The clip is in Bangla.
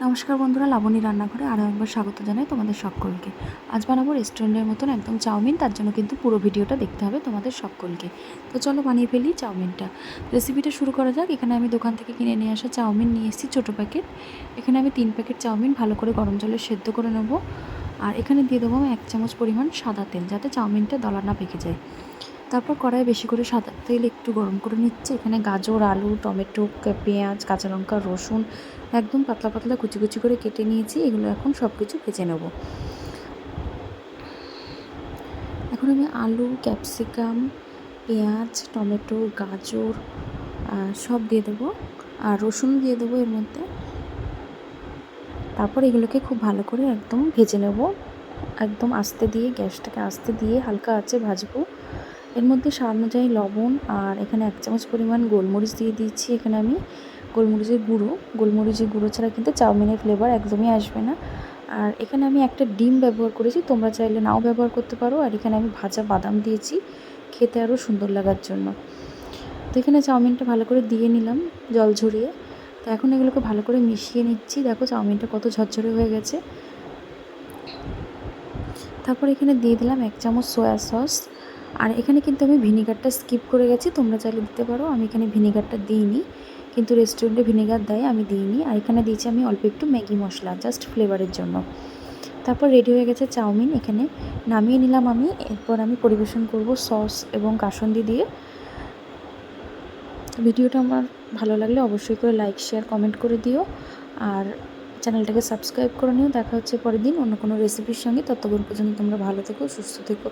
নমস্কার বন্ধুরা, লাবণী রান্নাঘরে আরও একবার স্বাগত জানাই তোমাদের সকলকে। আজ বানাবো রেস্টুরেন্টের মতন একদম চাউমিন। তার জন্য কিন্তু পুরো ভিডিওটা দেখতে হবে তোমাদের সকলকে। তো চলো বানিয়ে ফেলি চাউমিনটা। রেসিপিটা শুরু করা যাক। এখানে আমি দোকান থেকে কিনে নিয়ে আসা চাউমিন নিয়ে এসেছি ছোটো প্যাকেট। এখানে আমি 3 প্যাকেট চাউমিন ভালো করে গরম জলে সেদ্ধ করে নেব। আর এখানে দিয়ে দেবো আমি 1 চামচ পরিমাণ সাদা তেল, যাতে চাউমিনটা দলা না পেকে যায়। তারপর কড়াইয়ে বেশি করে সাদা তেল একটু গরম করে নিচ্ছে। এখানে গাজর, আলু, টমেটো, পেঁয়াজ, কাঁচা লঙ্কা, রসুন একদম পাতলা পাতলা কুচি কুচি করে কেটে নিয়েছি। এগুলো এখন সব কিছু ভেজে নেব। এখন আমি আলু, ক্যাপসিকাম, পেঁয়াজ, টমেটো, গাজর সব দিয়ে দেবো, আর রসুন দিয়ে দেবো এর মধ্যে। তারপর এগুলোকে খুব ভালো করে একদম ভেজে নেব। একদম আস্তে দিয়ে, গ্যাসটাকে আস্তে দিয়ে হালকা আঁচে ভাজবো। এর মধ্যে স্বাদ অনুযায়ী লবণ, আর এখানে 1 চামচ পরিমাণ গোলমরিচ দিয়ে দিচ্ছি। এখানে আমি গোলমরিচের গুঁড়ো ছাড়া কিন্তু চাউমিনের ফ্লেভার একদমই আসবে না। আর এখানে আমি একটা ডিম ব্যবহার করেছি, তোমরা চাইলে নাও ব্যবহার করতে পারো। আর এখানে আমি ভাজা বাদাম দিয়েছি খেতে আরও সুন্দর লাগার জন্য। তো এখানে চাউমিনটা ভালো করে দিয়ে নিলাম জল ঝরিয়ে। তো এখন এগুলোকে ভালো করে মিশিয়ে নিচ্ছি। দেখো চাউমিনটা কত ঝরঝরে হয়ে গেছে। তারপর এখানে দিয়ে দিলাম 1 চামচ সয়া সস। আর এখানে কিন্তু আমি ভিনিগারটা স্কিপ করে গেছি, তোমরা চাইলে দিতে পারো। আমি এখানে ভিনিগারটা দিইনি, কিন্তু রেস্টুরেন্টে ভিনিগার দেয়, আমি দিইনি। আর এখানে দিয়েছি আমি অল্প একটু ম্যাগি মশলা, জাস্ট ফ্লেভারের জন্য। তারপর রেডি হয়ে গেছে চাউমিন, এখানে নামিয়ে নিলাম আমি। এরপর আমি পরিবেশন করব সস এবং কাসুন্দি দিয়ে। ভিডিওটা আমার ভালো লাগলে অবশ্যই করে লাইক, শেয়ার, কমেন্ট করে দিও। আর চ্যানেলটাকে সাবস্ক্রাইব করে নিও। দেখা হচ্ছে পরের দিন অন্য কোনো রেসিপির সঙ্গে। ততক্ষণ পর্যন্ত তোমরা ভালো থেকো, সুস্থ থেকো।